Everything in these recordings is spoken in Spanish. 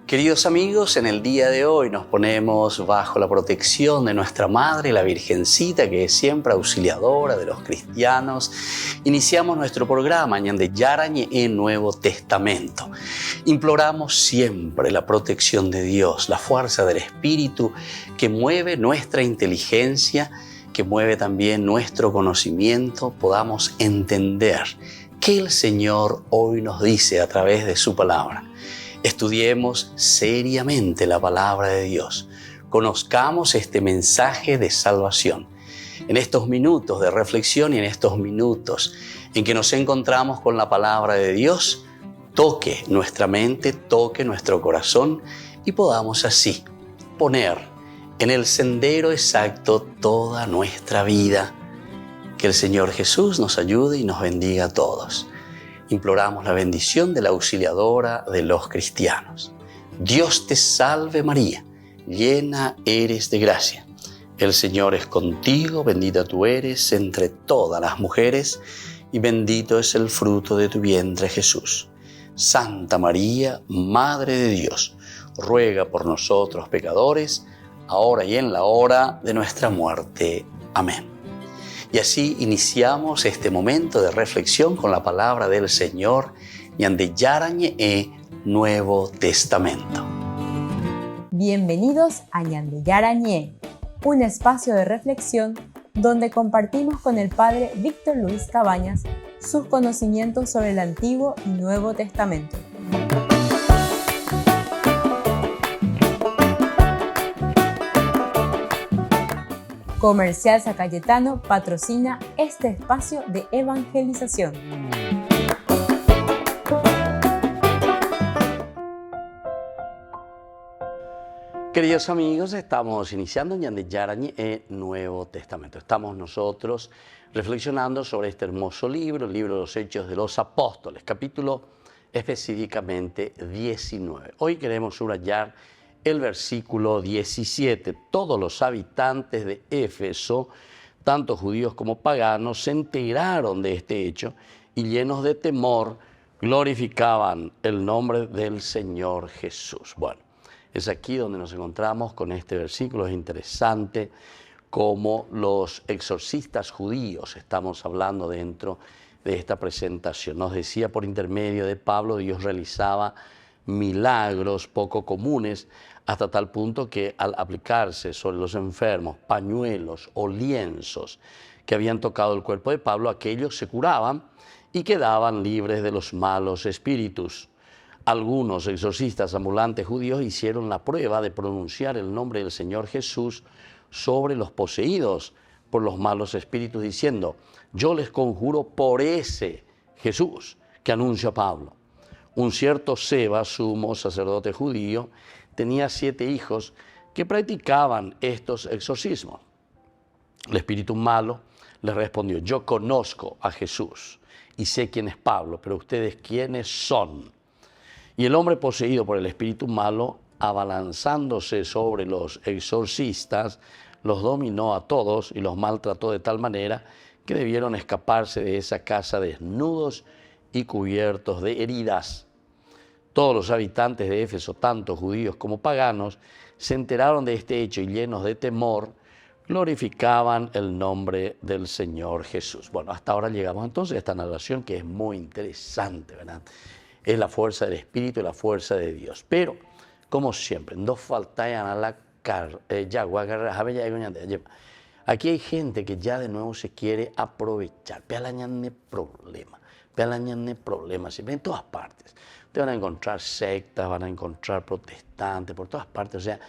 Queridos amigos, en el día de hoy nos ponemos bajo la protección de nuestra Madre, la Virgencita, que es siempre auxiliadora de los cristianos. Iniciamos nuestro programa Ñande Yarañe en Nuevo Testamento. Imploramos siempre la protección de Dios, la fuerza del Espíritu que mueve nuestra inteligencia, que mueve también nuestro conocimiento, podamos entender qué el Señor hoy nos dice a través de su palabra. Estudiemos seriamente la palabra de Dios. Conozcamos este mensaje de salvación. En estos minutos de reflexión y en estos minutos en que nos encontramos con la palabra de Dios, toque nuestra mente, toque nuestro corazón y podamos así poner en el sendero exacto toda nuestra vida. Que el Señor Jesús nos ayude y nos bendiga a todos. Imploramos la bendición de la auxiliadora de los cristianos. Dios te salve María, llena eres de gracia. El Señor es contigo, bendita tú eres entre todas las mujeres y bendito es el fruto de tu vientre Jesús. Santa María, Madre de Dios, ruega por nosotros pecadores, ahora y en la hora de nuestra muerte. Amén. Y así iniciamos este momento de reflexión con la palabra del Señor, Ñande Yarañe Nuevo Testamento. Bienvenidos a Ñande Yarañe, un espacio de reflexión donde compartimos con el Padre Víctor Luis Cabañas sus conocimientos sobre el Antiguo y Nuevo Testamento. Comercial San Cayetano patrocina este espacio de evangelización. Queridos amigos, estamos iniciando Ñande Yarañe Nuevo Testamento. Estamos nosotros reflexionando sobre este hermoso libro, el libro de los Hechos de los Apóstoles, capítulo específicamente 19. Hoy queremos subrayar el versículo 17. Todos los habitantes de Éfeso, tanto judíos como paganos, se enteraron de este hecho y llenos de temor glorificaban el nombre del Señor Jesús. Bueno, es aquí donde nos encontramos con este versículo. Es interesante cómo los exorcistas judíos, estamos hablando dentro de esta presentación, nos decía por intermedio de Pablo, Dios realizaba milagros poco comunes, hasta tal punto que al aplicarse sobre los enfermos pañuelos o lienzos que habían tocado el cuerpo de Pablo, aquellos se curaban y quedaban libres de los malos espíritus. Algunos exorcistas ambulantes judíos hicieron la prueba de pronunciar el nombre del Señor Jesús sobre los poseídos por los malos espíritus, diciendo: yo les conjuro por ese Jesús que anuncia Pablo. Un cierto Seba, sumo sacerdote judío, tenía 7 hijos que practicaban estos exorcismos. El espíritu malo le respondió: yo conozco a Jesús y sé quién es Pablo, pero ustedes quiénes son. Y el hombre poseído por el espíritu malo, abalanzándose sobre los exorcistas, los dominó a todos y los maltrató de tal manera que debieron escaparse de esa casa desnudos y cubiertos de heridas. Todos los habitantes de Éfeso, tanto judíos como paganos, se enteraron de este hecho y llenos de temor, glorificaban el nombre del Señor Jesús. Bueno, hasta ahora llegamos entonces a esta narración que es muy interesante, ¿verdad? Es la fuerza del Espíritu y la fuerza de Dios. Pero, como siempre, no falta a la aquí hay gente que ya de nuevo se quiere aprovechar. Pealañane problemas, siempre en todas partes. Ustedes van a encontrar sectas, van a encontrar protestantes, por todas partes, o sea,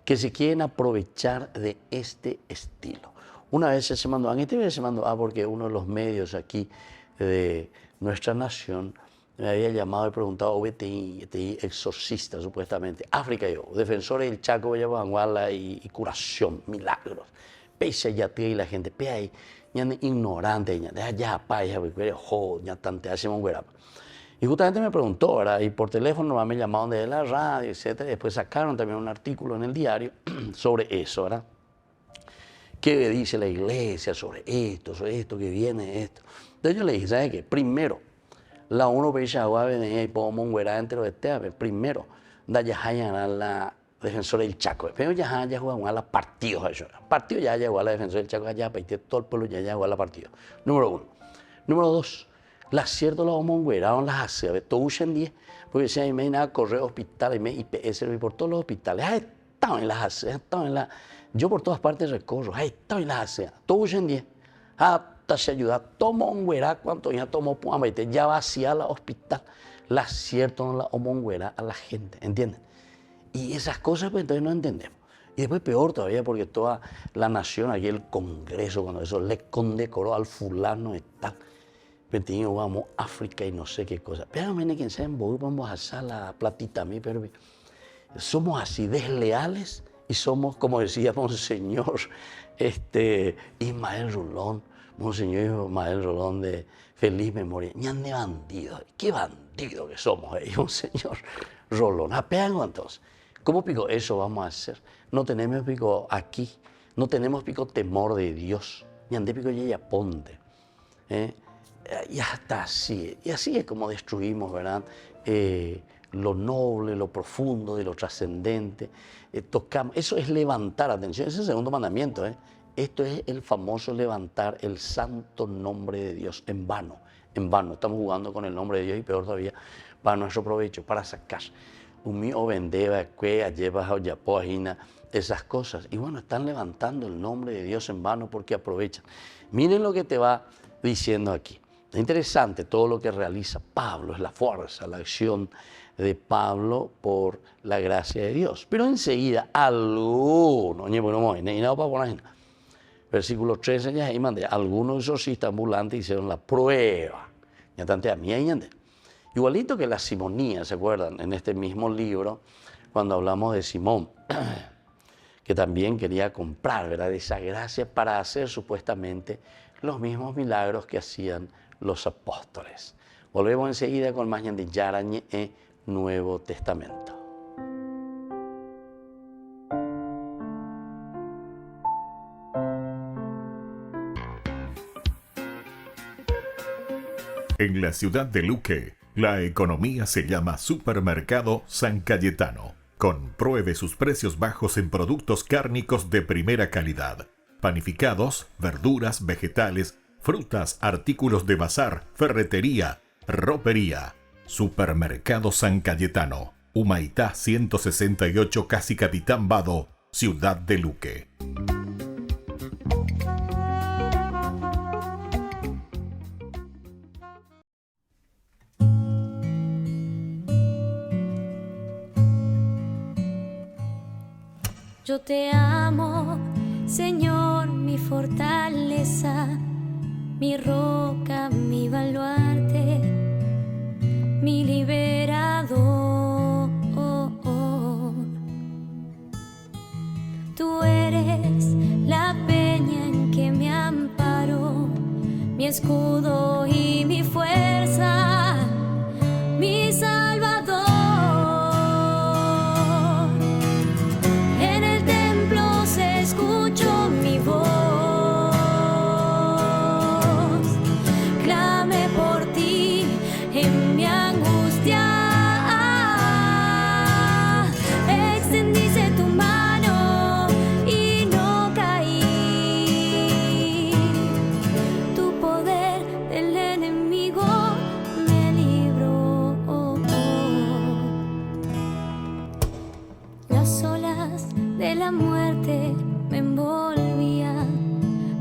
que se quieren aprovechar de este estilo. Una vez se mandó, esta vez se mandó, porque uno de los medios aquí de nuestra nación me había llamado y preguntado, OBTI, exorcista supuestamente, África yo, defensores del Chaco, y curación, milagros. Pese allá y la gente, pe ahí, ya ignorante, ya tante hacemos guerra. Y justamente me preguntó, ¿verdad? Y por teléfono me llamaron de la radio, etcétera. Y después sacaron también un artículo en el diario sobre eso, ¿verdad? ¿Qué dice la iglesia sobre esto que viene, esto? Entonces yo le dije, ¿sabe qué? Primero, la uno pecha agua y podemos guerra entre los esteames. Primero, Dayajaya la defensor del Chaco. Pero ya jugaba a la partidos eso. Partido ya jugó a la defensor del Chaco, allá para todo el pueblo ya jugó a la partido. Número 1. Número 2. Las cierto los homongueraron las hace, todo usan 10, porque si hay me nada correr hospital, me IPS por todos los hospitales, ha estado en las hace, yo por todas partes recorro, ha estado en las hace, todo usan 10, hasta se ayuda, tomo un güera, cuánto ya tomó puamete, ya vacía la hospital, las cierto no la homonguera a la gente, ¿entienden? Y esas cosas pues entonces no entendemos. Y después peor todavía porque toda la nación, aquí el Congreso, cuando eso le condecoró al fulano y tal. Pero vamos a África y no sé qué cosa. Pero miren que en Bogu vamos a hacer la platita a mí, pero somos así desleales y somos, como decía Monseñor Ismael Rolón, Monseñor Ismael Rolón de feliz memoria. Ñan de bandido, qué bandido que somos, Monseñor Rolón. Apeango entonces. ¿Cómo pico eso vamos a hacer? No tenemos pico aquí, no tenemos pico temor de Dios. Ñan de pico ya ponte. Y hasta así. Y así es como destruimos, ¿verdad? Lo noble, lo profundo, de lo trascendente. Tocamos. Eso es levantar, atención, ese es el segundo mandamiento. Esto es el famoso levantar el santo nombre de Dios en vano. En vano. Estamos jugando con el nombre de Dios y peor todavía, para nuestro provecho, para sacar. O vendeba, que llevas a yapoajina, esas cosas. Y bueno, están levantando el nombre de Dios en vano porque aprovechan. Miren lo que te va diciendo aquí. Es interesante todo lo que realiza Pablo, es la fuerza, la acción de Pablo por la gracia de Dios. Pero enseguida, versículo 13, ya ahí mandé, algunos exorcistas ambulantes hicieron la prueba. Ya tanto a mí, igualito que la simonía, ¿se acuerdan? En este mismo libro, cuando hablamos de Simón, que también quería comprar, ¿verdad? Esa gracia para hacer supuestamente los mismos milagros que hacían los apóstoles. Volvemos enseguida con más de Yarañe e Nuevo Testamento. En la ciudad de Luque, la economía se llama Supermercado San Cayetano. Compruebe sus precios bajos en productos cárnicos de primera calidad. Panificados, verduras, vegetales, frutas, artículos de bazar, ferretería, ropería. Supermercado San Cayetano, Humaitá 168, Casi Capitán Vado, Ciudad de Luque. Yo te amo, Señor, mi fortaleza, mi roca, mi baluarte, mi liberador. Tú eres la peña en que me amparo, mi escudo y mi fuerza, mi Salvador. En el templo se escuchó mi voz. Clame por ti en mi angustia. Extendiste tu mano y no caí. Tu poder del enemigo me libró. Las olas de la muerte me envolvían,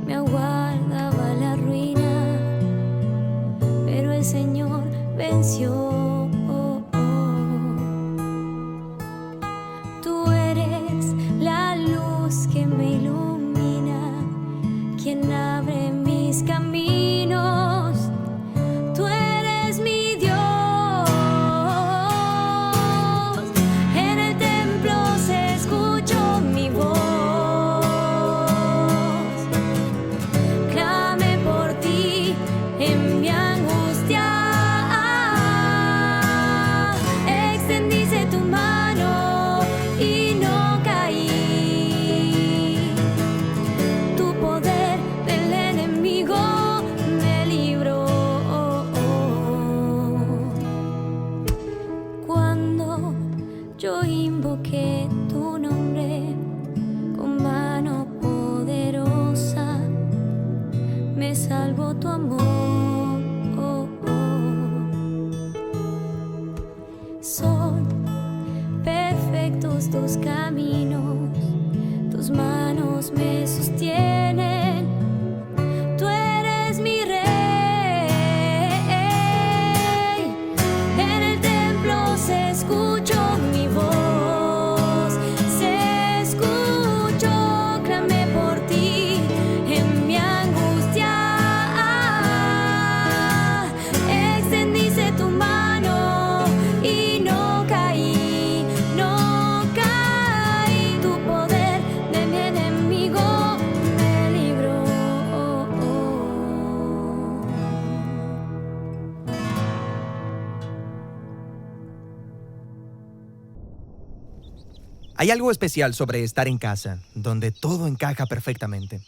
me aguardaba la ruina, pero el Señor venció. Tú eres la luz que me ilumina, quien abre mis caminos. Tú eres mi Dios. En el templo se escuchó mi voz. Clame por ti en mi angustia. invoqué tu nombre con mano poderosa, me salvó tu amor. Son perfectos tus caminos, tus manos me sostienen, tú eres mi rey. En el templo se escuchó mi voz, se escuchó, clamé por ti en mi angustia. Extendiste tu mano y no caí, no caí. Tu poder de mi enemigo me libró. Hay algo especial sobre estar en casa, donde todo encaja perfectamente.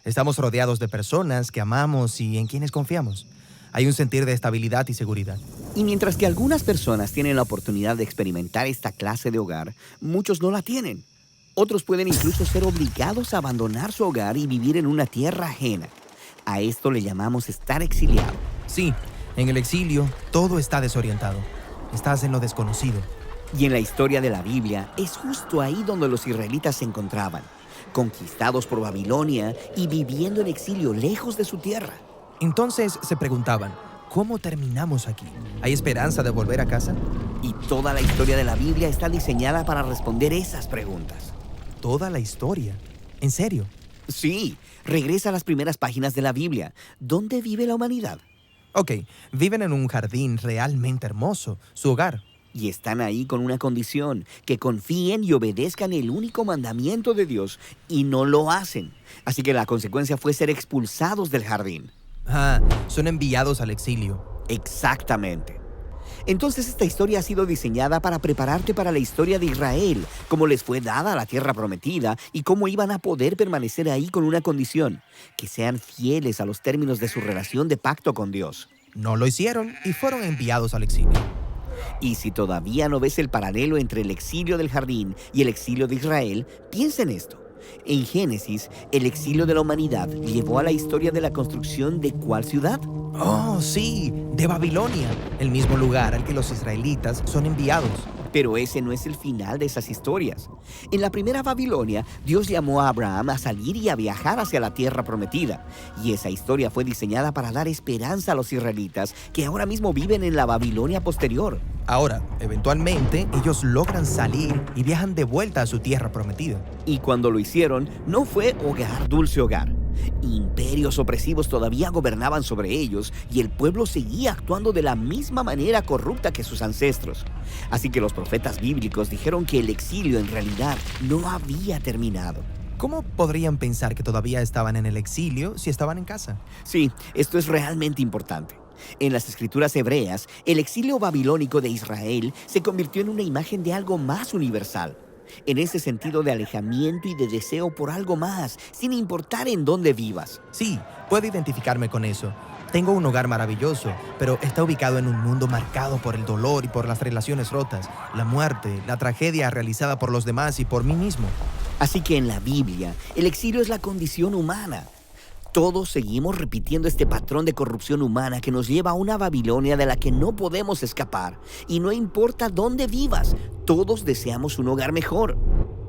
Estamos rodeados de personas que amamos y en quienes confiamos. Hay un sentir de estabilidad y seguridad. Y mientras que algunas personas tienen la oportunidad de experimentar esta clase de hogar, muchos no la tienen. Otros pueden incluso ser obligados a abandonar su hogar y vivir en una tierra ajena. A esto le llamamos estar exiliado. Sí, en el exilio todo está desorientado. Estás en lo desconocido. Y en la historia de la Biblia es justo ahí donde los israelitas se encontraban, conquistados por Babilonia y viviendo en exilio lejos de su tierra. Entonces se preguntaban, ¿cómo terminamos aquí? ¿Hay esperanza de volver a casa? Y toda la historia de la Biblia está diseñada para responder esas preguntas. ¿Toda la historia? ¿En serio? Sí, regresa a las primeras páginas de la Biblia. ¿Dónde vive la humanidad? Ok, viven en un jardín realmente hermoso, su hogar. Y están ahí con una condición, que confíen y obedezcan el único mandamiento de Dios, y no lo hacen. Así que la consecuencia fue ser expulsados del jardín. Son enviados al exilio. Exactamente. Entonces esta historia ha sido diseñada para prepararte para la historia de Israel, cómo les fue dada la tierra prometida y cómo iban a poder permanecer ahí con una condición, que sean fieles a los términos de su relación de pacto con Dios. No lo hicieron y fueron enviados al exilio. Y si todavía no ves el paralelo entre el exilio del jardín y el exilio de Israel, piensa en esto. En Génesis, el exilio de la humanidad llevó a la historia de la construcción de ¿cuál ciudad? Oh, sí, de Babilonia, el mismo lugar al que los israelitas son enviados. Pero ese no es el final de esas historias. En la primera Babilonia, Dios llamó a Abraham a salir y a viajar hacia la tierra prometida. Y esa historia fue diseñada para dar esperanza a los israelitas que ahora mismo viven en la Babilonia posterior. Ahora, eventualmente, ellos logran salir y viajan de vuelta a su tierra prometida. Y cuando lo hicieron, no fue hogar, dulce hogar. Imperios opresivos todavía gobernaban sobre ellos y el pueblo seguía actuando de la misma manera corrupta que sus ancestros. Así que los profetas bíblicos dijeron que el exilio en realidad no había terminado. ¿Cómo podrían pensar que todavía estaban en el exilio si estaban en casa? Sí, esto es realmente importante. En las escrituras hebreas, el exilio babilónico de Israel se convirtió en una imagen de algo más universal. En ese sentido de alejamiento y de deseo por algo más, sin importar en dónde vivas. Sí, puedo identificarme con eso. Tengo un hogar maravilloso, pero está ubicado en un mundo marcado por el dolor y por las relaciones rotas, la muerte, la tragedia realizada por los demás y por mí mismo. Así que en la Biblia, el exilio es la condición humana. Todos seguimos repitiendo este patrón de corrupción humana que nos lleva a una Babilonia de la que no podemos escapar. Y no importa dónde vivas, todos deseamos un hogar mejor.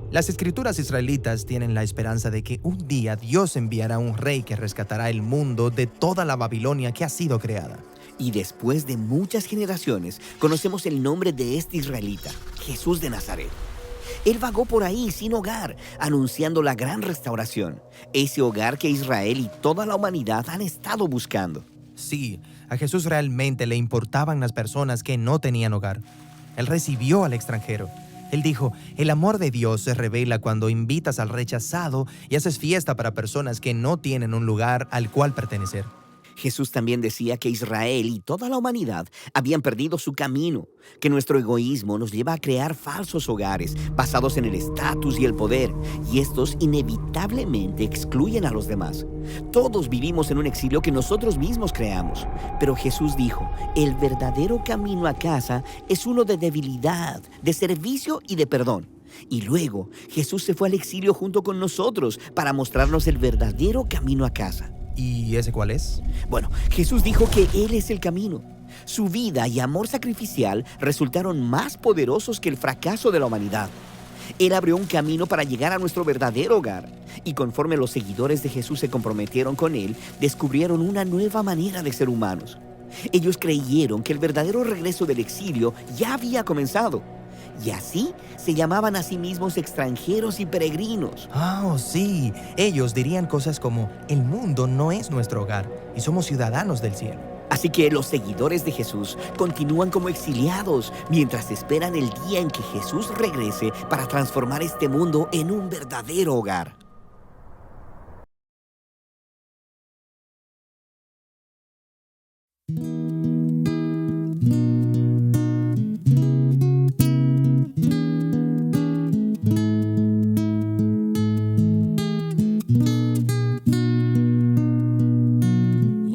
Las escrituras israelitas tienen la esperanza de que un día Dios enviará un rey que rescatará el mundo de toda la Babilonia que ha sido creada. Y después de muchas generaciones, conocemos el nombre de este israelita, Jesús de Nazaret. Él vagó por ahí sin hogar, anunciando la gran restauración, ese hogar que Israel y toda la humanidad han estado buscando. Sí, a Jesús realmente le importaban las personas que no tenían hogar. Él recibió al extranjero. Él dijo, el amor de Dios se revela cuando invitas al rechazado y haces fiesta para personas que no tienen un lugar al cual pertenecer. Jesús también decía que Israel y toda la humanidad habían perdido su camino, que nuestro egoísmo nos lleva a crear falsos hogares basados en el estatus y el poder, y estos inevitablemente excluyen a los demás. Todos vivimos en un exilio que nosotros mismos creamos, pero Jesús dijo, el verdadero camino a casa es uno de debilidad, de servicio y de perdón. Y luego Jesús se fue al exilio junto con nosotros para mostrarnos el verdadero camino a casa. ¿Y ese cuál es? Bueno, Jesús dijo que Él es el camino. Su vida y amor sacrificial resultaron más poderosos que el fracaso de la humanidad. Él abrió un camino para llegar a nuestro verdadero hogar. Y conforme los seguidores de Jesús se comprometieron con Él, descubrieron una nueva manera de ser humanos. Ellos creyeron que el verdadero regreso del exilio ya había comenzado. Y así se llamaban a sí mismos extranjeros y peregrinos. Oh, sí. Ellos dirían cosas como, el mundo no es nuestro hogar y somos ciudadanos del cielo. Así que los seguidores de Jesús continúan como exiliados mientras esperan el día en que Jesús regrese para transformar este mundo en un verdadero hogar.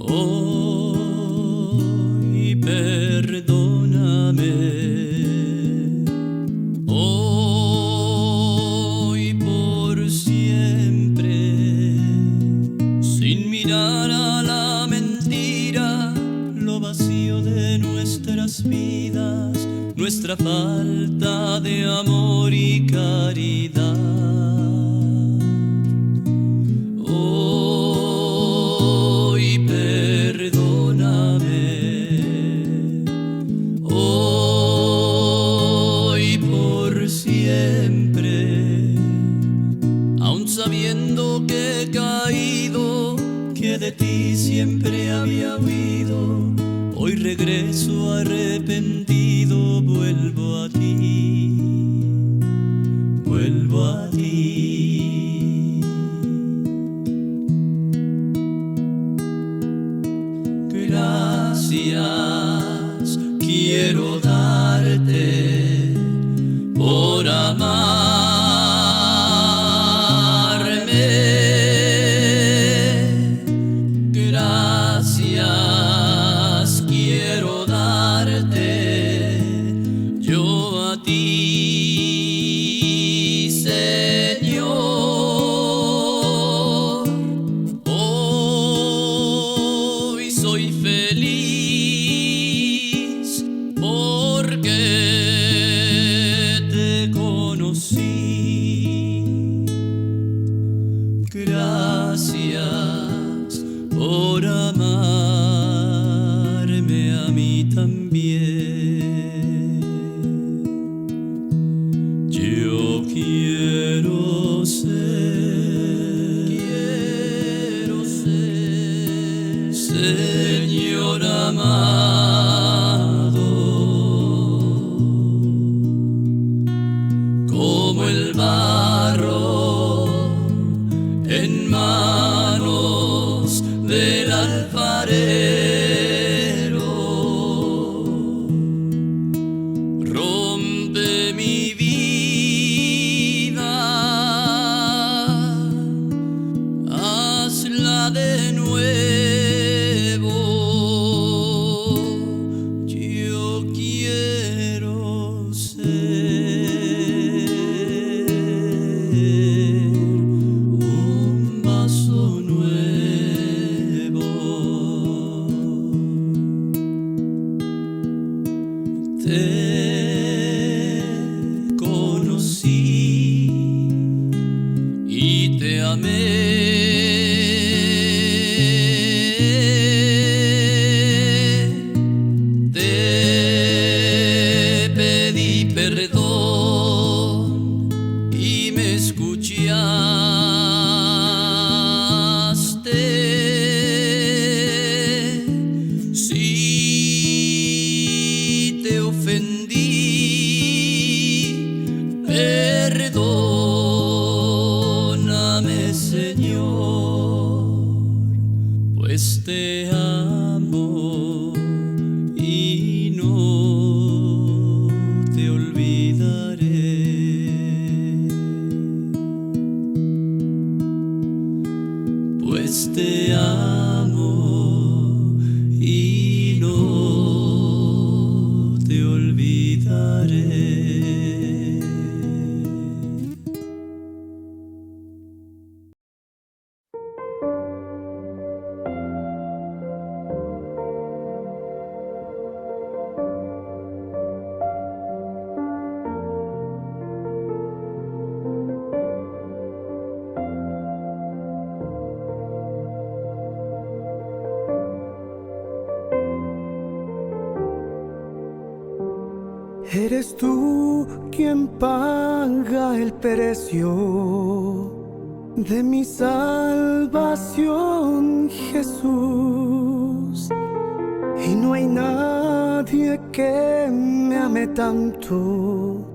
Hoy perdóname, hoy por siempre, sin mirar a la mentira, lo vacío de nuestras vidas, nuestra falta de amor y caridad. Sabiendo que he caído, que de ti siempre había huido, hoy regreso arrepentido, vuelvo a ti, vuelvo a ti. Gracias quiero darte por amar. Gracias por amarme a mí también. Yo quiero ser, Señor amado, como el barro en manos del alfarero. Rompe mi vida, hazla de nuevo. Yo quiero ser un vaso nuevo. Te conocí y te amé. Te pedí perdón y me escuchaste. Si te ofendí, perdóname, Señor, pues te amo y no te olvidaré. Pues te amo y no te olvidaré. Eres tú quien paga el precio de mi salvación, Jesús. Y no hay nadie que me ame tanto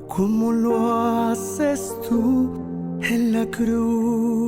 como lo haces tú en la cruz.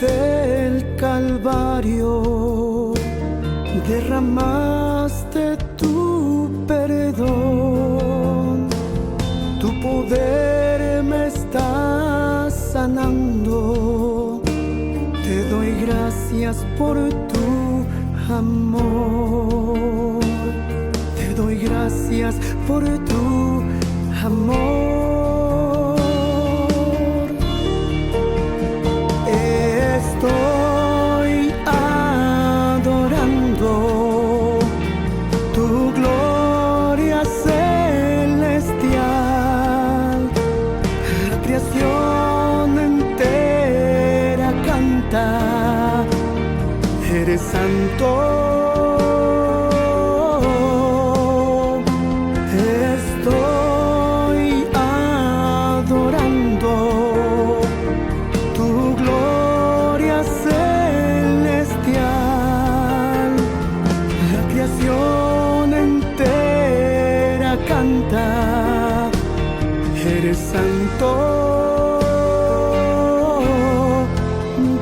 Del Calvario derramaste tu perdón, tu poder me está sanando. Te doy gracias por tu amor, te doy gracias por tu amor. Estoy adorando tu gloria celestial. La creación entera canta, eres santo. Estoy adorando tu gloria celestial, la creación entera canta, eres santo,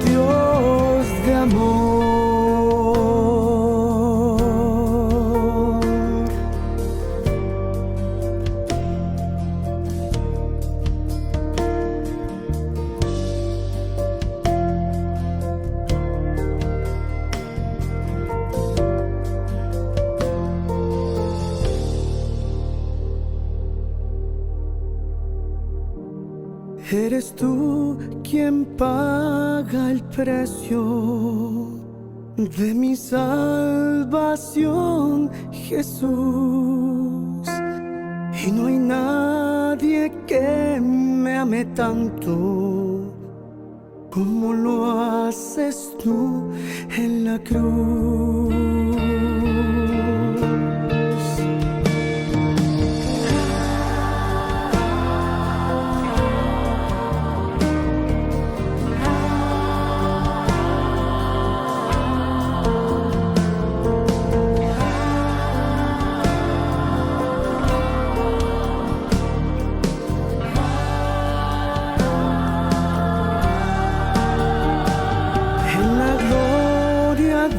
Dios de amor. Eres tú quien paga el precio de mi salvación, Jesús. Y no hay nadie que me ame tanto como lo haces tú en la cruz.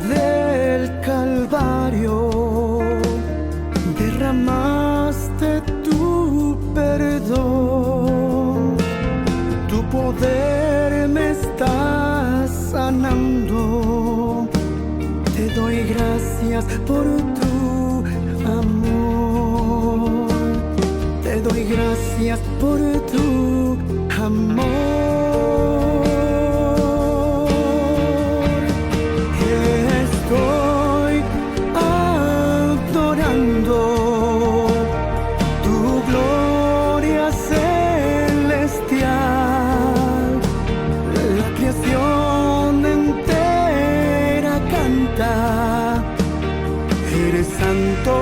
Del Calvario derramaste tu perdón, tu poder me está sanando. Te doy gracias por tu amor, te doy gracias por tu amor. Estoy adorando tu gloria celestial, la creación entera canta, eres santo.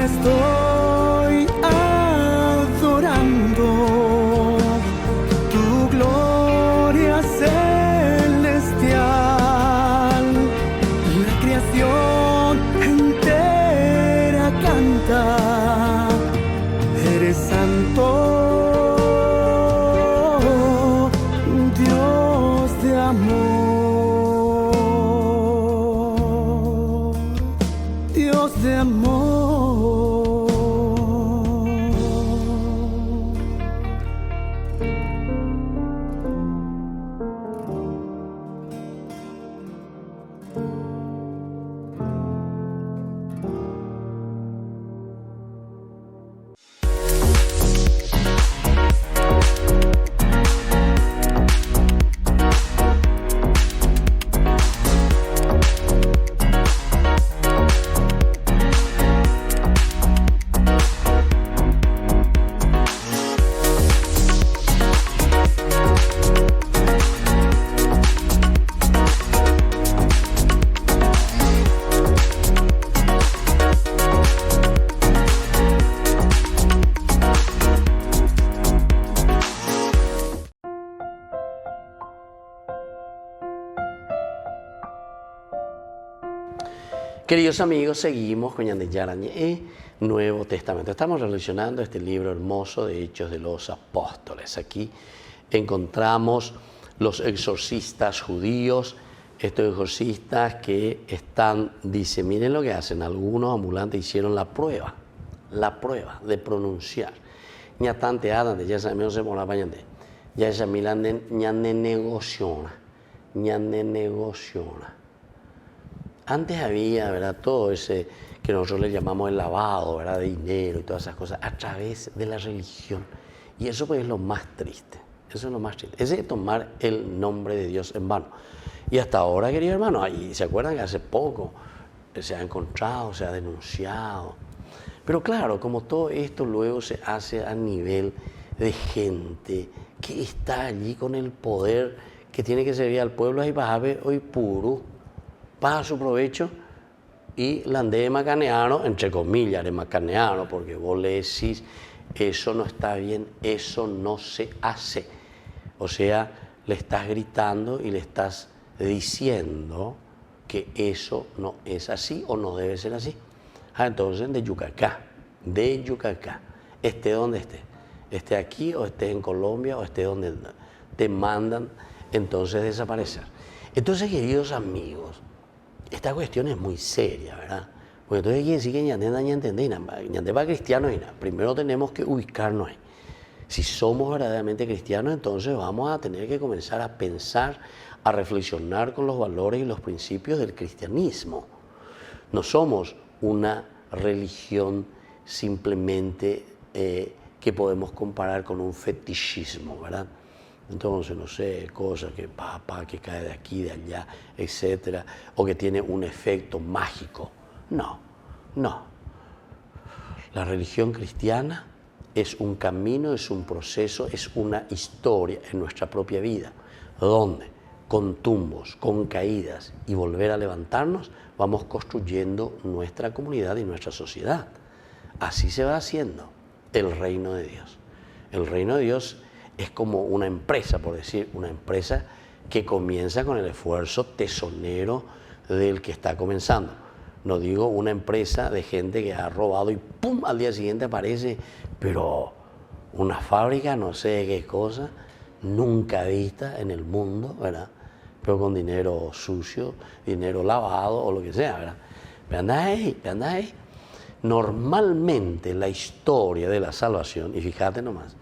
Estoy Queridos amigos, seguimos con Ñande Yarañé, Nuevo Testamento. Estamos reflexionando este libro hermoso de Hechos de los Apóstoles. Aquí encontramos los exorcistas judíos, estos exorcistas que están, dice, miren lo que hacen, algunos ambulantes hicieron la prueba de pronunciar. Ñatante adante, ya sabemos se mora bañande. Ya esa milande ñande negociona. Antes había, ¿verdad?, todo ese que nosotros le llamamos el lavado, ¿verdad?, de dinero y todas esas cosas a través de la religión. Y eso pues es lo más triste. Eso es lo más triste. Es de tomar el nombre de Dios en vano. Y hasta ahora, queridos hermanos, ahí se acuerdan que hace poco se ha encontrado, se ha denunciado. Pero claro, como todo esto luego se hace a nivel de gente que está allí con el poder que tiene que servir al pueblo, ahí va a ver hoy puro, para su provecho, y la ande macaneano, entre comillas, de macaneano, porque vos le decís, eso no está bien, eso no se hace. O sea, le estás gritando y le estás diciendo que eso no es así o no debe ser así. Entonces, de Yucacá, esté donde esté aquí o esté en Colombia o esté donde te mandan, entonces desaparecer. Entonces, queridos amigos, esta cuestión es muy seria, ¿verdad? Porque entonces quiere decir que ñande va cristiano y nada. Primero tenemos que ubicarnos ahí. Si somos verdaderamente cristianos, entonces vamos a tener que comenzar a pensar, a reflexionar con los valores y los principios del cristianismo. No somos una religión simplemente que podemos comparar con un fetichismo, ¿verdad? Entonces, no sé, cosas que que cae de aquí, de allá, etcétera, o que tiene un efecto mágico. No. La religión cristiana es un camino, es un proceso, es una historia en nuestra propia vida, donde con tumbos, con caídas y volver a levantarnos, vamos construyendo nuestra comunidad y nuestra sociedad. Así se va haciendo el reino de Dios. El reino de Dios es como una empresa, por decir, una empresa que comienza con el esfuerzo tesonero del que está comenzando. No digo una empresa de gente que ha robado y ¡pum!, al día siguiente aparece, pero una fábrica, no sé qué cosa, nunca vista en el mundo, ¿verdad? Pero con dinero sucio, dinero lavado o lo que sea, ¿verdad? Pero anda ahí. Normalmente la historia de la salvación, y fíjate nomás,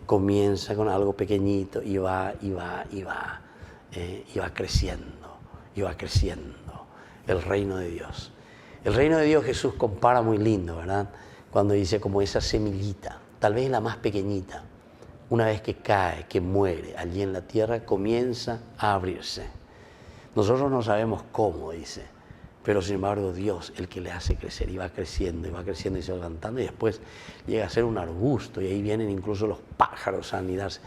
comienza con algo pequeñito y va creciendo, el reino de Dios. El reino de Dios Jesús compara muy lindo, ¿verdad? Cuando dice como esa semillita, tal vez la más pequeñita, una vez que cae, que muere allí en la tierra, comienza a abrirse. Nosotros no sabemos cómo, dice, pero sin embargo Dios, el que le hace crecer, y va creciendo y se va levantando, y después llega a ser un arbusto, y ahí vienen incluso los pájaros a anidarse.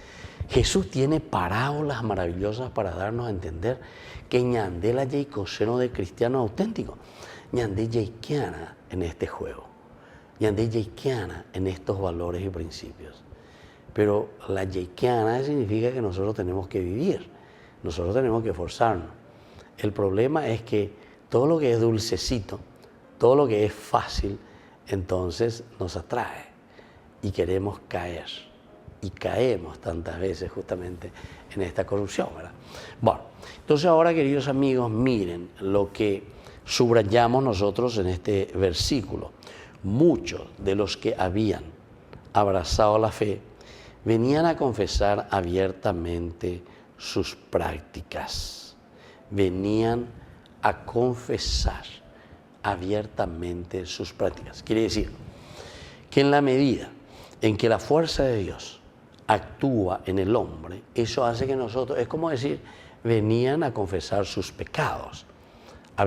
Jesús tiene parábolas maravillosas para darnos a entender que ñandé la yeicoseno de cristiano auténtico, ñandé yeiquiana en este juego, ñandé yeiquiana en estos valores y principios. Pero la yeiquiana significa que nosotros tenemos que vivir, nosotros tenemos que esforzarnos. El problema es que todo lo que es dulcecito, todo lo que es fácil, entonces nos atrae y queremos caer. Y caemos tantas veces justamente en esta corrupción, ¿verdad? Bueno, entonces ahora, queridos amigos, miren lo que subrayamos nosotros en este versículo. Muchos de los que habían abrazado la fe venían a confesar abiertamente sus prácticas. Venían a confesar abiertamente sus prácticas. Quiere decir que en la medida en que la fuerza de Dios actúa en el hombre, eso hace que nosotros, es como decir, venían a confesar sus pecados, a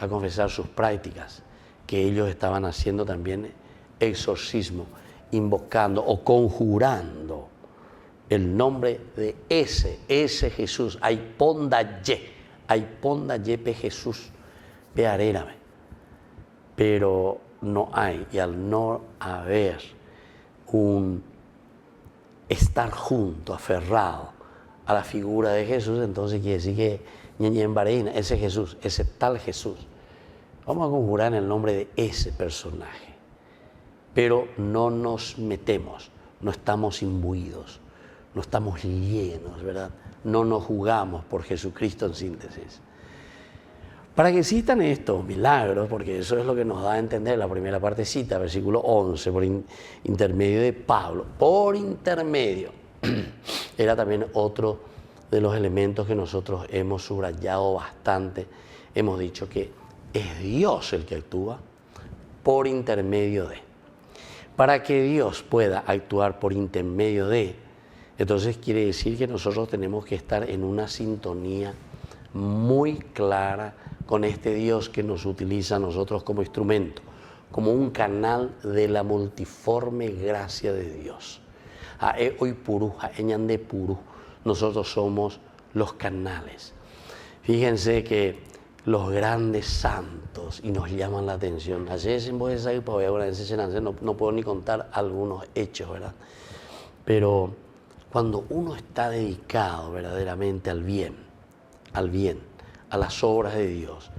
confesar sus prácticas, que ellos estaban haciendo también exorcismo, invocando o conjurando el nombre de ese Jesús, Aipondaye pe Jesús, pearérame. Pero no hay, y al no haber un estar junto, aferrado a la figura de Jesús, entonces quiere decir Ñeñen Bareina, ese Jesús, ese tal Jesús. Vamos a conjurar en el nombre de ese personaje. Pero no nos metemos, no estamos imbuidos, no estamos llenos, ¿verdad? No nos jugamos por Jesucristo en síntesis. Para que existan estos milagros, porque eso es lo que nos da a entender la primera partecita, versículo 11, por intermedio de Pablo, por intermedio, era también otro de los elementos que nosotros hemos subrayado bastante. Hemos dicho que es Dios el que actúa por intermedio de. Para que Dios pueda actuar por intermedio de, entonces quiere decir que nosotros tenemos que estar en una sintonía muy clara con este Dios que nos utiliza a nosotros como instrumento, como un canal de la multiforme gracia de Dios. Hoy purú, de purú, nosotros somos los canales. Fíjense que los grandes santos, y nos llaman la atención, no puedo ni contar algunos hechos, ¿verdad? Pero cuando uno está dedicado verdaderamente al bien, a las obras de Dios,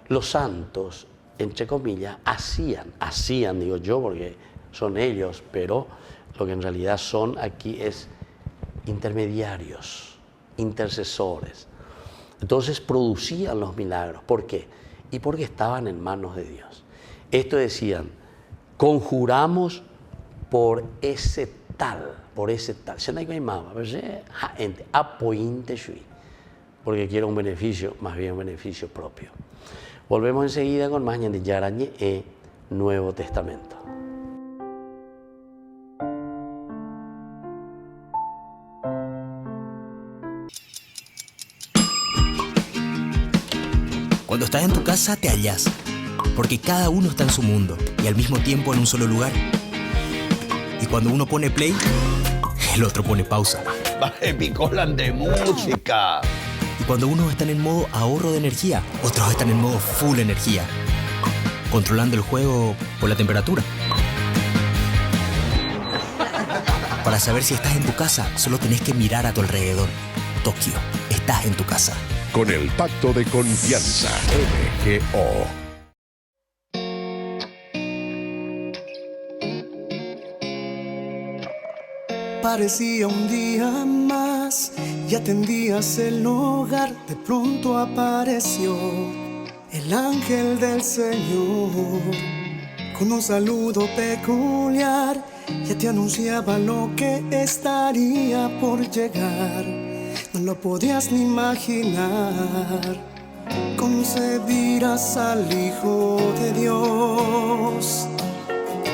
los santos, entre comillas, hacían, digo yo, porque son ellos, pero lo que en realidad son aquí es intermediarios, intercesores. Entonces producían los milagros. ¿Por qué? Y porque estaban en manos de Dios. Esto decían, conjuramos por ese tal. Porque quiero un beneficio, más bien un beneficio propio. Volvemos enseguida con más Ñande Yarañe e Nuevo Testamento. Cuando estás en tu casa te hallas, porque cada uno está en su mundo y al mismo tiempo en un solo lugar. Y cuando uno pone play, el otro pone pausa. Baje picolan de música. Y cuando unos están en modo ahorro de energía, otros están en modo full energía, controlando el juego por la temperatura. Para saber si estás en tu casa, solo tenés que mirar a tu alrededor. Tokio, estás en tu casa. Con el Pacto de Confianza, MGO. Parecía un día más y atendías el hogar. De pronto apareció el ángel del Señor con un saludo peculiar. Ya te anunciaba lo que estaría por llegar. No lo podías ni imaginar. Concebirás al Hijo de Dios.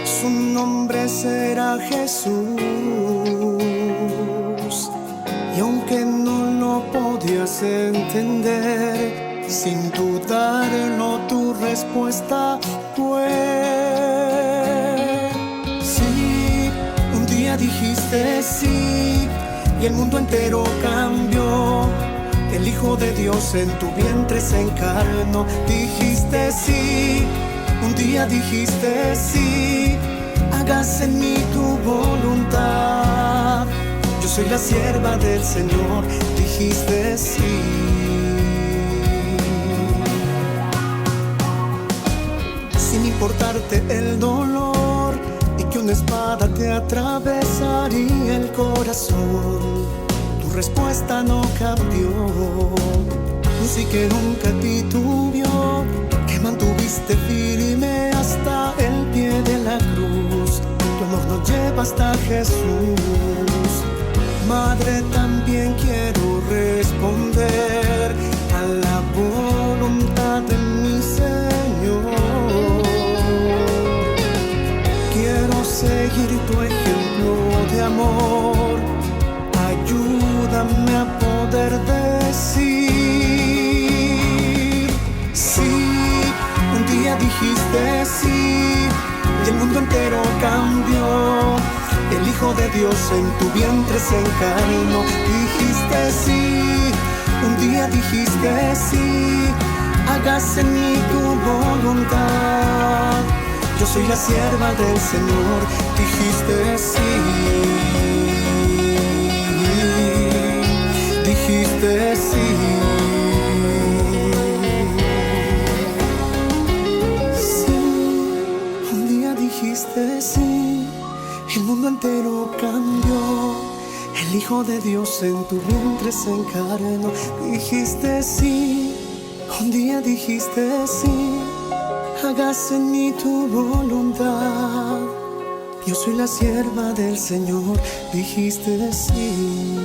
Su nombre será Jesús. Y aunque no lo podías entender, sin dudarlo tu respuesta fue sí. Un día dijiste sí y el mundo entero cambió. El Hijo de Dios en tu vientre se encarnó. Dijiste sí, un día dijiste sí. Hágase en mí tu voluntad. Yo soy la sierva del Señor. Dijiste sí. Sin importarte el dolor y que una espada te atravesaría el corazón, tu respuesta no cambió. Tú sí que nunca titubeó, que mantuviste firme hasta el pie de la cruz. Tu amor nos lleva hasta Jesús. Madre, también quiero responder a la voluntad de mi Señor. Quiero seguir tu ejemplo de amor. Ayúdame a poder decir sí. Un día dijiste sí y el mundo entero cambió. El Hijo de Dios en tu vientre se encarnó. Dijiste sí, un día dijiste sí. Hágase en mí tu voluntad. Yo soy la sierva del Señor. Dijiste sí. Dijiste sí. dijiste sí, el mundo entero cambió. El Hijo de Dios en tu vientre se encarnó. Dijiste sí, un día dijiste sí, hágase en mí tu voluntad. Yo soy la sierva del Señor, dijiste sí.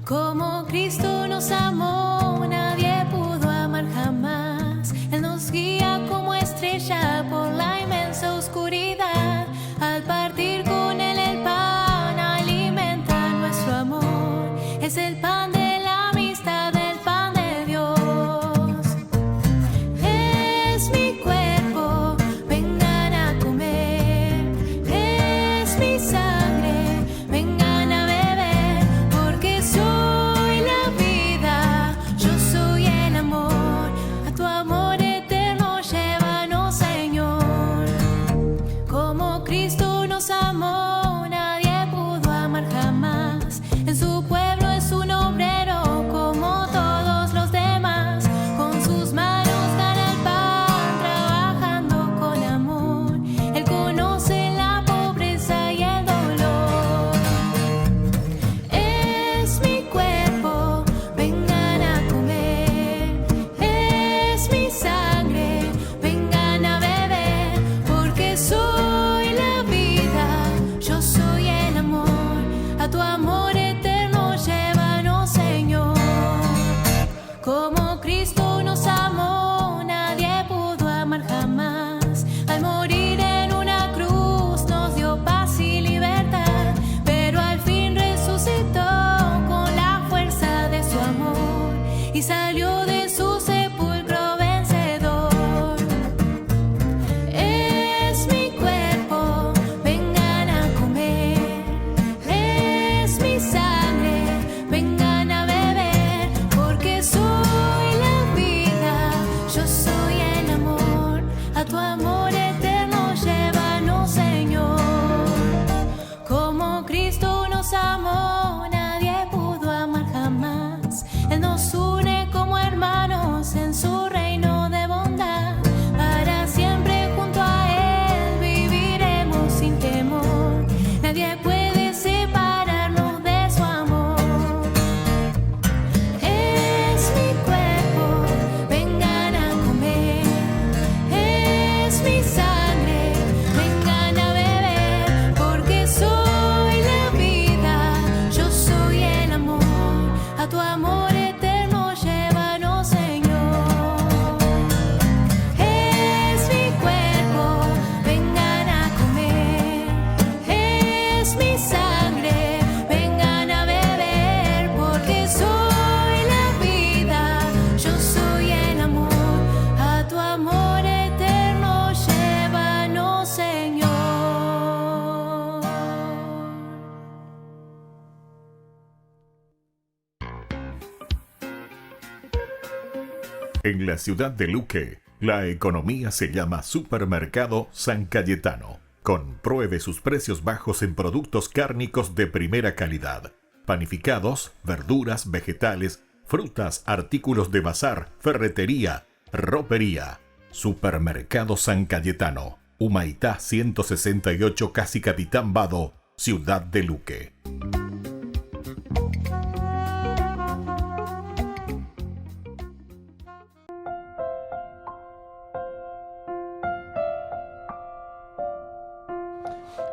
Como Cristo nos amó, nadie pudo amar jamás. Él nos guía como estrella por la inmensa oscuridad. Al partir con Él el pan, alimenta nuestro amor. Es el pan de la amistad, el pan de Dios. Es mi cuerpo, vengan a comer. Es mi sangre, vengan a beber. Porque soy la vida, yo soy el amor. A tu amor eterno llévanos, Señor. Como Cristo nos amó, nadie pudo amar jamás. En su pueblo es un obrero como todos los demás. Con sus manos gana el pan, trabajando con amor. Él conoce la pobreza y el dolor. Es mi cuerpo, vengan a comer. Es mi sangre, vengan a beber. Porque soy la vida, yo soy el amor. A tu amor eterno llévanos, Señor. Como Cristo nos amó, nadie pudo amar jamás. Al morir en una cruz nos dio paz y libertad. Pero al fin resucitó con la fuerza de su amor y salió de su sepulcro vencedor. Es mi cuerpo, vengan a comer. Es mi sangre, vengan a beber. Porque soy la vida, yo soy el amor. A tu amor eterno llévanos, Señor. Como Cristo nos amó, nadie pudo amar jamás. Él nos une como hermanos en su reino de bondad. Para siempre junto a Él viviremos sin temor. Nadie puede separarnos de su amor. Es mi cuerpo, vengan a comer. Es mi sangre, vengan a beber. Porque soy la vida, yo soy el amor. A tu amor eterno llévanos, Señor. Es mi cuerpo, vengan a comer. Es mi sangre, vengan a beber. Porque soy la vida, yo soy el amor. A tu amor eterno llévanos, Señor. En la ciudad de Luque, la economía se llama Supermercado San Cayetano. Compruebe sus precios bajos en productos cárnicos de primera calidad. Panificados, verduras, vegetales, frutas, artículos de bazar, ferretería, ropería. Supermercado San Cayetano. Humaitá 168, Casi Capitán Vado, ciudad de Luque.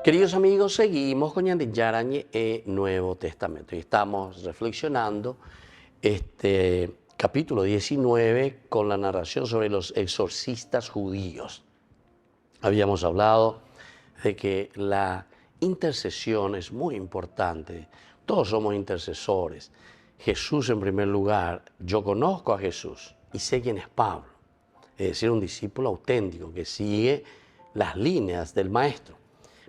Queridos amigos, seguimos con Ñande Yarañe Nuevo Testamento y estamos reflexionando este capítulo 19 con la narración sobre los exorcistas judíos. Habíamos hablado de que la intercesión es muy importante. Todos somos intercesores. Jesús en primer lugar. Yo conozco a Jesús y sé quién es Pablo. Es decir, un discípulo auténtico que sigue las líneas del Maestro.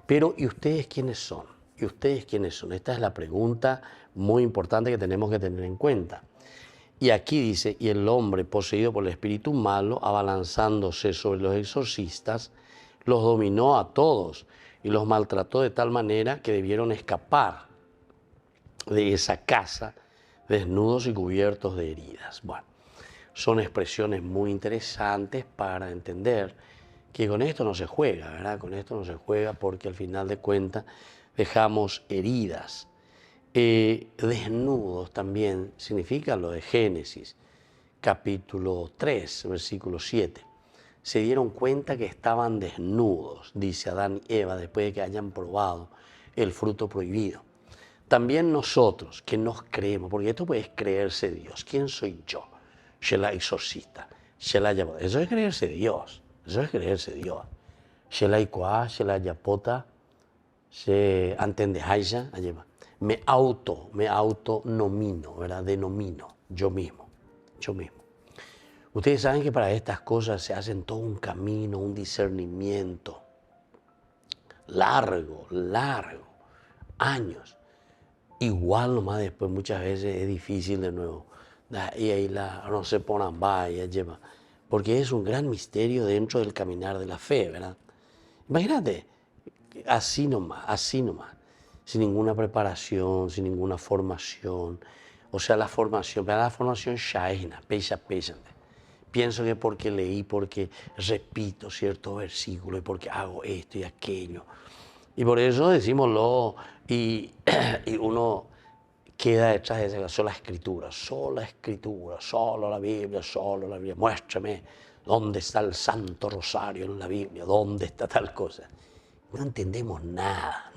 Pero, ¿y ustedes quiénes son? ¿Y ustedes quiénes son? Esta es la pregunta muy importante que tenemos que tener en cuenta. Y aquí dice, y el hombre poseído por el espíritu malo, abalanzándose sobre los exorcistas, los dominó a todos y los maltrató de tal manera que debieron escapar de esa casa desnudos y cubiertos de heridas. Bueno, son expresiones muy interesantes para entender que con esto no se juega, ¿verdad? Con esto no se juega porque al final de cuentas dejamos heridas. Desnudos también significa lo de Génesis, capítulo 3, versículo 7. Se dieron cuenta que estaban desnudos, dice Adán y Eva, después de que hayan probado el fruto prohibido. También nosotros que nos creemos, porque esto pues es creerse Dios. ¿Quién soy yo? Shela exorcista, Shela yapota. Eso es creerse Dios, eso es creerse Dios. Shela ikuá, Shela yapota, se antende haya, me autonomino, ¿verdad? Denomino, yo mismo. Ustedes saben que para estas cosas se hacen todo un camino, un discernimiento largo, años. Igual nomás después muchas veces es difícil de nuevo. Y ahí no se ponen lleva. Porque es un gran misterio dentro del caminar de la fe, ¿verdad? Imagínate, así nomás, sin ninguna preparación, sin ninguna formación. O sea, la formación shaina, pesa. Pienso que porque leí, porque repito cierto versículo y porque hago esto y aquello. Y por eso decímoslo y uno queda detrás de esa sola escritura, solo la Biblia, muéstrame dónde está el Santo Rosario en la Biblia, dónde está tal cosa. No entendemos nada.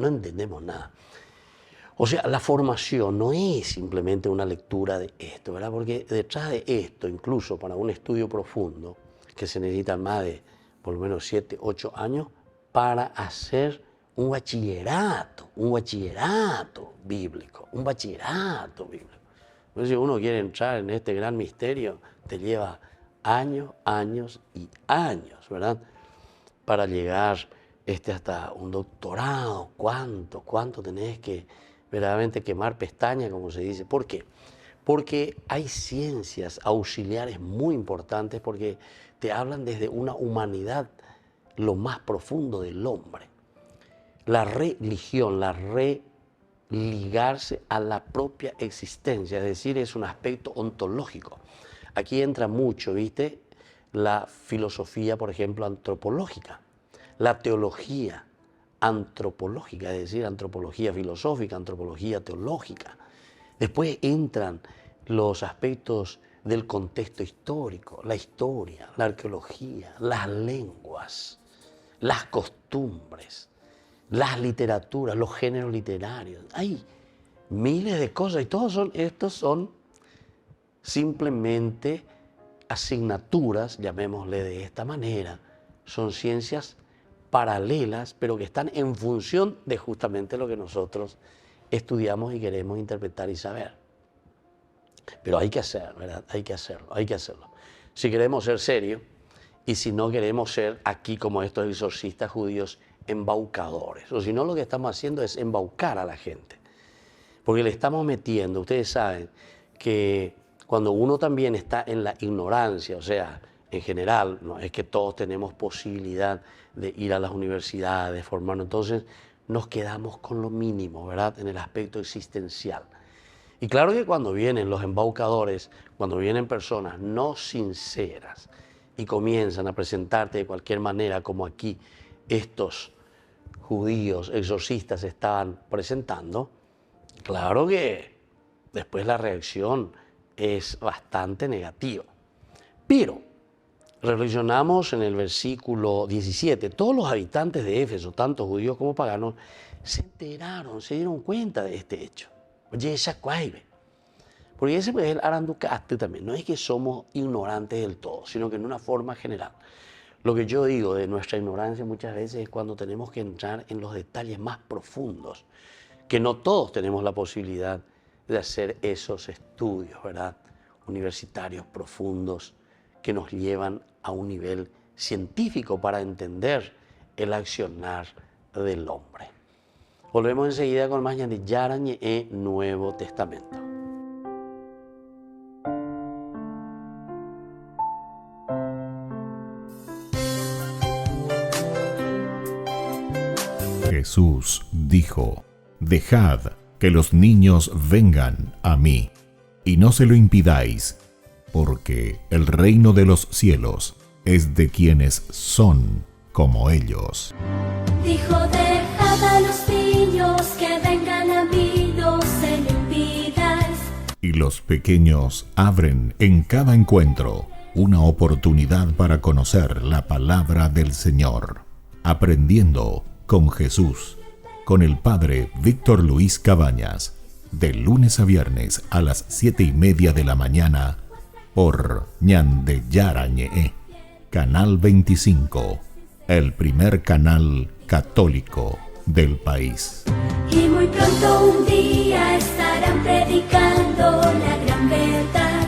O sea, la formación no es simplemente una lectura de esto, ¿verdad? Porque detrás de esto, incluso para un estudio profundo, que se necesitan más de por lo menos 7, 8 años, para hacer un bachillerato bíblico. Entonces, si uno quiere entrar en este gran misterio, te lleva años y años, ¿verdad? Para llegar hasta un doctorado. ¿Cuánto tenés que verdaderamente quemar pestañas, como se dice? ¿Por qué? Porque hay ciencias auxiliares muy importantes porque te hablan desde una humanidad, lo más profundo del hombre. La religión, ligarse a la propia existencia, es decir, es un aspecto ontológico. Aquí entra mucho, ¿viste? La filosofía, por ejemplo, antropológica, la teología antropológica, es decir, antropología filosófica, antropología teológica. Después entran los aspectos del contexto histórico, la historia, la arqueología, las lenguas, las costumbres, las literaturas, los géneros literarios. Hay miles de cosas y estos son simplemente asignaturas, llamémosle de esta manera. Son ciencias paralelas, pero que están en función de justamente lo que nosotros estudiamos y queremos interpretar y saber. Pero hay que hacer, ¿verdad? Hay que hacerlo. Si queremos ser serios y si no queremos ser aquí como estos exorcistas judíos embaucadores. O si no, lo que estamos haciendo es embaucar a la gente. Porque le estamos metiendo, ustedes saben que cuando uno también está en la ignorancia, o sea, en general, no es que todos tenemos posibilidad de ir a las universidades, formarnos, entonces nos quedamos con lo mínimo, ¿verdad? En el aspecto existencial. Y claro que cuando vienen los embaucadores, cuando vienen personas no sinceras y comienzan a presentarte de cualquier manera, como aquí estos judíos exorcistas estaban presentando, claro que después la reacción es bastante negativa. Pero reflexionamos en el versículo 17. Todos los habitantes de Éfeso, tanto judíos como paganos, se enteraron, se dieron cuenta de este hecho. Oye, esa cuaive. Porque ese es el aranducaste también. No es que somos ignorantes del todo, sino que en una forma general. Lo que yo digo de nuestra ignorancia muchas veces es cuando tenemos que entrar en los detalles más profundos, que no todos tenemos la posibilidad de hacer esos estudios, ¿verdad? Universitarios profundos que nos llevan a un nivel científico para entender el accionar del hombre. Volvemos enseguida con más de Yarañe e Nuevo Testamento. Jesús dijo: Dejad que los niños vengan a mí, y no se lo impidáis, porque el reino de los cielos es de quienes son como ellos. Dijo, dejad a los niños que vengan a mí, no se lo impidáis. Y los pequeños abren en cada encuentro una oportunidad para conocer la palabra del Señor, aprendiendo con Jesús, con el Padre Víctor Luis Cabañas, de lunes a viernes a las 7:30 de la mañana, por Ñande Yarañe, Canal 25, el primer canal católico del país. Y muy pronto un día estarán predicando la gran verdad.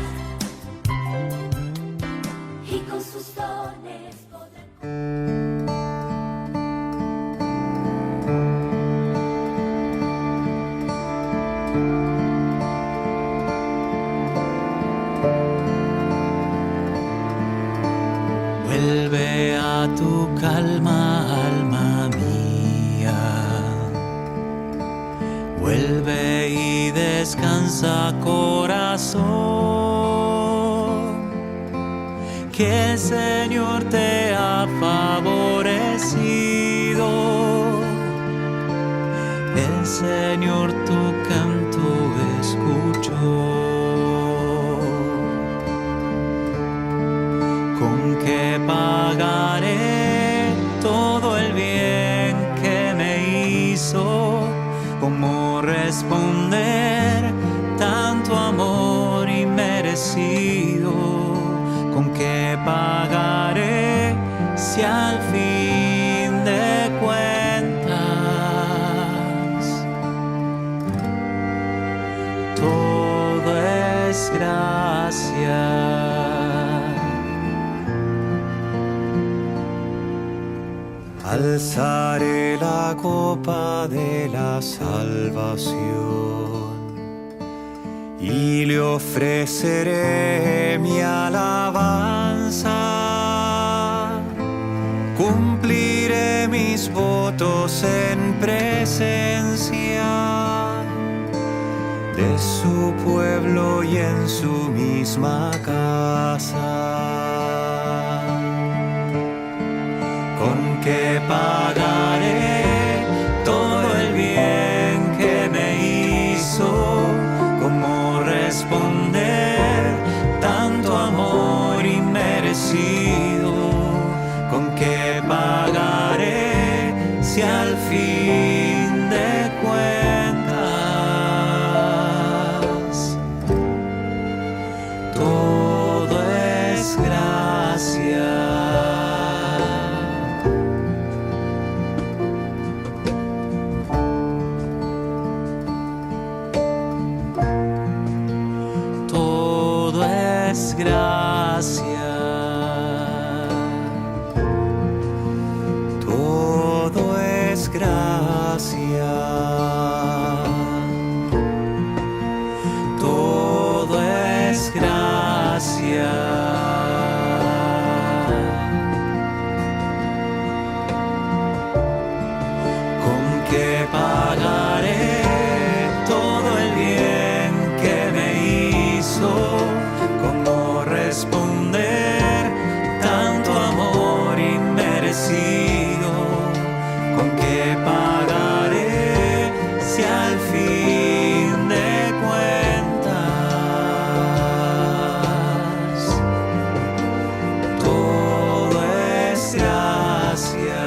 Y con sus dones podrán... Vuelve a tu calma, alma mía. Vuelve y descansa, corazón. Que el Señor te ha favorecido. El Señor tu canto escuchó. ¿Con qué pagaré todo el bien que me hizo? ¿Cómo responder tanto amor inmerecido? ¿Con qué pagaré si al fin de cuentas todo es gracia? Alzaré la copa de la salvación y le ofreceré mi alabanza. Cumpliré mis votos en presencia de su pueblo y en su misma casa. ¿Con qué pagaré todo el bien que me hizo? ¿Cómo responder tanto amor inmerecido? ¿Con qué pagaré si al fin de cuentas todo es gracia? Gracia, todo es gracia, todo es gracia. ¿Con qué pagaré todo el bien que me hizo? ¿Cómo responder tanto amor inmerecido? ¿Con qué pagaré si al fin de cuentas todo es gracia?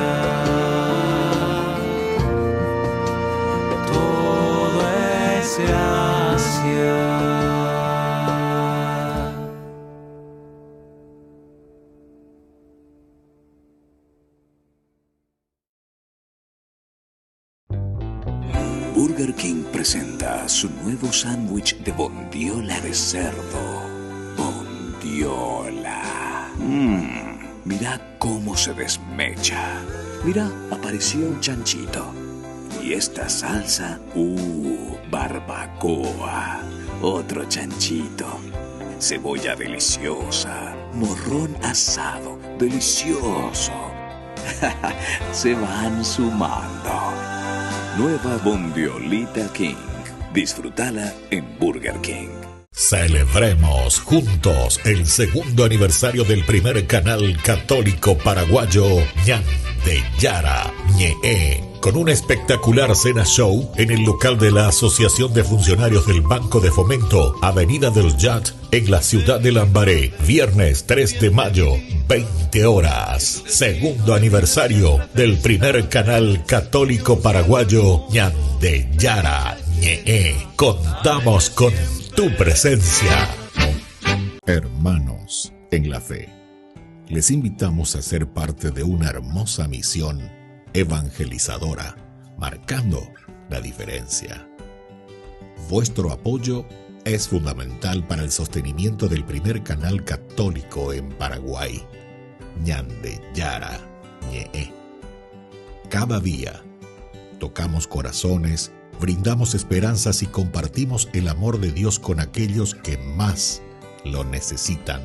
Todo es gracia. Burger King presenta su nuevo sándwich de bondiola de cerdo. Bondiola. Mira cómo se desmecha. Mira, apareció un chanchito. Y esta salsa, barbacoa. Otro chanchito. Cebolla deliciosa. Morrón asado, delicioso. Se van sumando. Nueva Bondiolita King. Disfrútala en Burger King. Celebremos juntos el segundo aniversario del primer canal católico paraguayo Ñandeyara Ñe'e, con una espectacular cena show en el local de la Asociación de Funcionarios del Banco de Fomento, Avenida del Yat, en la ciudad de Lambaré, viernes 3 de mayo, 20 horas. Segundo aniversario del primer canal católico paraguayo Ñandeyara Ñe'e. Contamos con tu presencia. Hermanos en la fe, les invitamos a ser parte de una hermosa misión evangelizadora, marcando la diferencia. Vuestro apoyo es fundamental para el sostenimiento del primer canal católico en Paraguay, Ñandeyara Ñe'e. Cada día tocamos corazones, brindamos esperanzas y compartimos el amor de Dios con aquellos que más lo necesitan.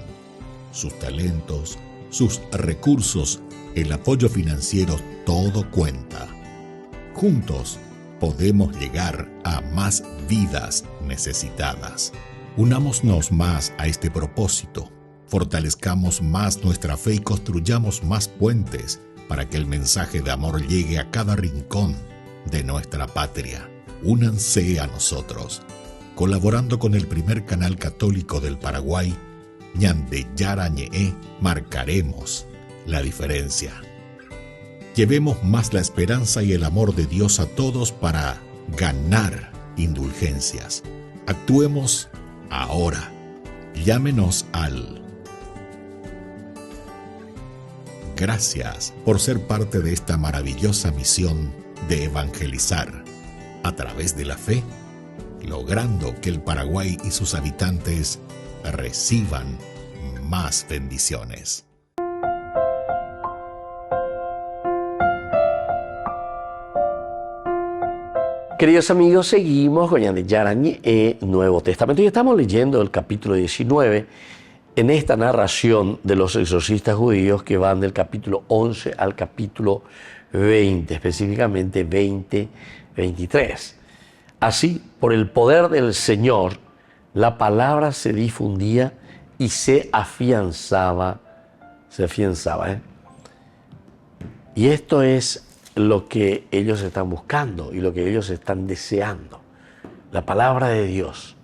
Sus talentos, sus recursos, el apoyo financiero, todo cuenta. Juntos podemos llegar a más vidas necesitadas. Unámonos más a este propósito, fortalezcamos más nuestra fe y construyamos más puentes para que el mensaje de amor llegue a cada rincón de nuestra patria. Únanse a nosotros, colaborando con el primer canal católico del Paraguay, Ñandeyara Ñe'e, marcaremos la diferencia. Llevemos más la esperanza y el amor de Dios a todos para ganar indulgencias. Actuemos ahora. Llámenos al... Gracias por ser parte de esta maravillosa misión de evangelizar a través de la fe, logrando que el Paraguay y sus habitantes reciban más bendiciones. Queridos amigos, seguimos con Ñandeyara Ñe'e, Nuevo Testamento, y estamos leyendo el capítulo 19 en esta narración de los exorcistas judíos que van del capítulo 11 al capítulo 20, específicamente 20-23. Así, por el poder del Señor, la palabra se difundía y se afianzaba. Y esto es lo que ellos están buscando y lo que ellos están deseando. La palabra de Dios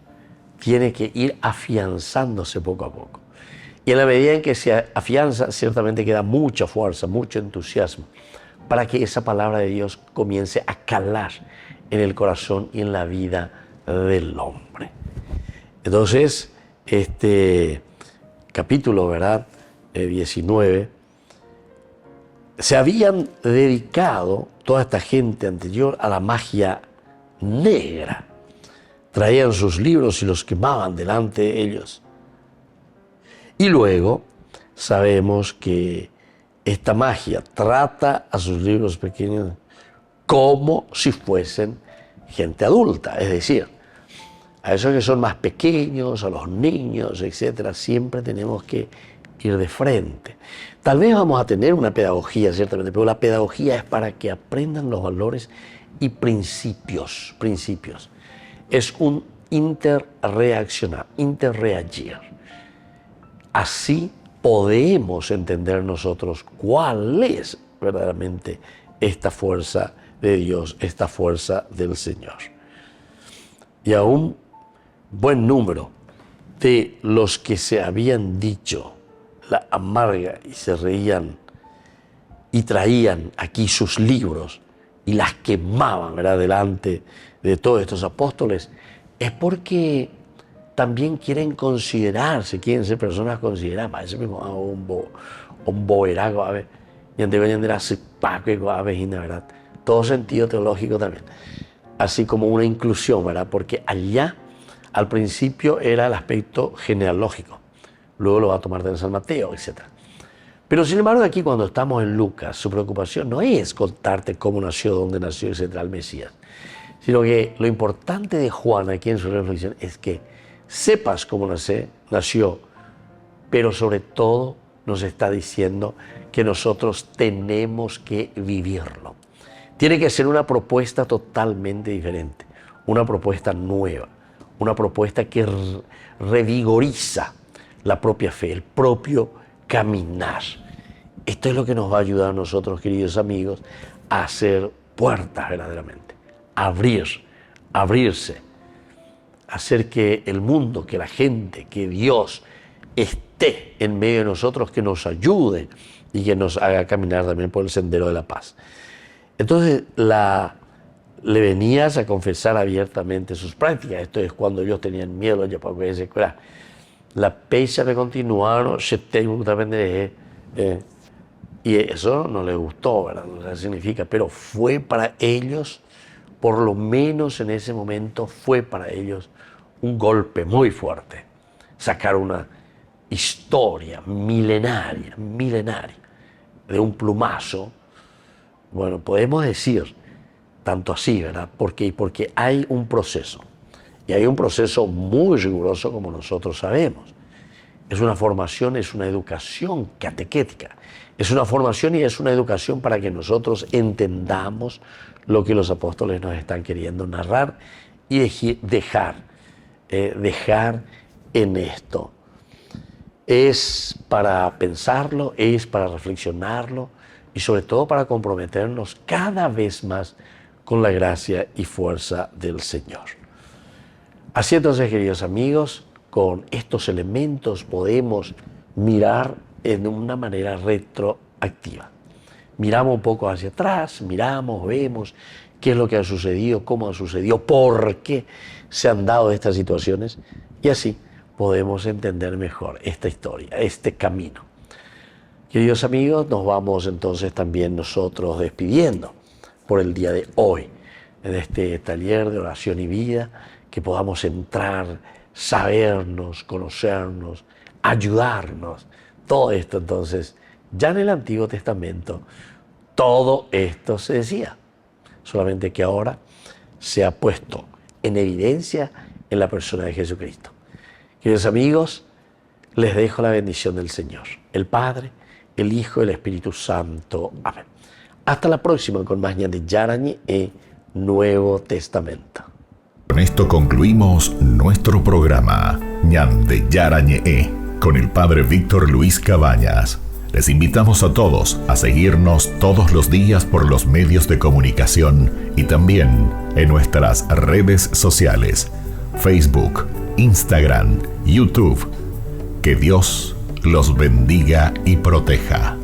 tiene que ir afianzándose poco a poco. Y en la medida en que se afianza, ciertamente queda mucha fuerza, mucho entusiasmo, para que esa palabra de Dios comience a calar en el corazón y en la vida del hombre. Entonces, este capítulo, ¿verdad? 19, se habían dedicado toda esta gente anterior a la magia negra. Traían sus libros y los quemaban delante de ellos. Y luego sabemos que esta magia trata a sus libros pequeños como si fuesen gente adulta, es decir, a esos que son más pequeños, a los niños, etcétera, siempre tenemos que ir de frente. Tal vez vamos a tener una pedagogía, ciertamente, pero la pedagogía es para que aprendan los valores y principios. Es un interreaccionar, interreagir. Así podemos entender nosotros cuál es verdaderamente esta fuerza de Dios, esta fuerza del Señor. Y a un buen número de los que se habían dicho la amarga y se reían y traían aquí sus libros y las quemaban, ¿verdad?, delante de todos estos apóstoles, es porque también quieren considerarse, quieren ser personas consideradas. Ese mismo un boerago, a ver, y ¿verdad? Todo sentido teológico también, así como una inclusión, ¿verdad? Porque allá al principio era el aspecto genealógico, luego lo va a tomar de San Mateo, etc. Pero sin embargo aquí cuando estamos en Lucas, su preocupación no es contarte cómo nació, dónde nació, etc. el Mesías, sino que lo importante de Juan aquí en su reflexión es que sepas cómo nació, pero sobre todo nos está diciendo que nosotros tenemos que vivirlo. Tiene que ser una propuesta totalmente diferente, una propuesta nueva, una propuesta que revigoriza la propia fe, el propio caminar. Esto es lo que nos va a ayudar a nosotros, queridos amigos, a hacer puertas verdaderamente, abrirse, hacer que el mundo, que la gente, que Dios esté en medio de nosotros, que nos ayude y que nos haga caminar también por el sendero de la paz. Entonces le venías a confesar abiertamente sus prácticas. Esto es cuando ellos tenían miedo, la pecha me continuaron, y eso no les gustó, ¿verdad? No significa, pero fue para ellos, por lo menos en ese momento, fue para ellos un golpe muy fuerte. Sacar una historia milenaria, de un plumazo. Bueno, podemos decir tanto así, ¿verdad? Porque hay un proceso, y hay un proceso muy riguroso, como nosotros sabemos. Es una formación, es una educación catequética, es una formación y es una educación para que nosotros entendamos lo que los apóstoles nos están queriendo narrar y dejar en esto. Es para pensarlo, es para reflexionarlo y sobre todo para comprometernos cada vez más con la gracia y fuerza del Señor. Así entonces, queridos amigos, con estos elementos podemos mirar en una manera retroactiva. Miramos un poco hacia atrás, vemos qué es lo que ha sucedido, cómo ha sucedido, por qué se han dado estas situaciones, y así podemos entender mejor esta historia, este camino. Queridos amigos, nos vamos entonces también nosotros despidiendo por el día de hoy, en este taller de oración y vida, que podamos entrar, sabernos, conocernos, ayudarnos. Todo esto entonces, ya en el Antiguo Testamento, todo esto se decía, solamente que ahora se ha puesto en evidencia en la persona de Jesucristo. Queridos amigos, les dejo la bendición del Señor, el Padre, el Hijo y el Espíritu Santo. Amén. Hasta la próxima con más Ñande Yarañe e Nuevo Testamento. Con esto concluimos nuestro programa Ñande Yarañe con el Padre Víctor Luis Cabañas. Les invitamos a todos a seguirnos todos los días por los medios de comunicación y también en nuestras redes sociales, Facebook, Instagram, YouTube. Que Dios los bendiga y proteja.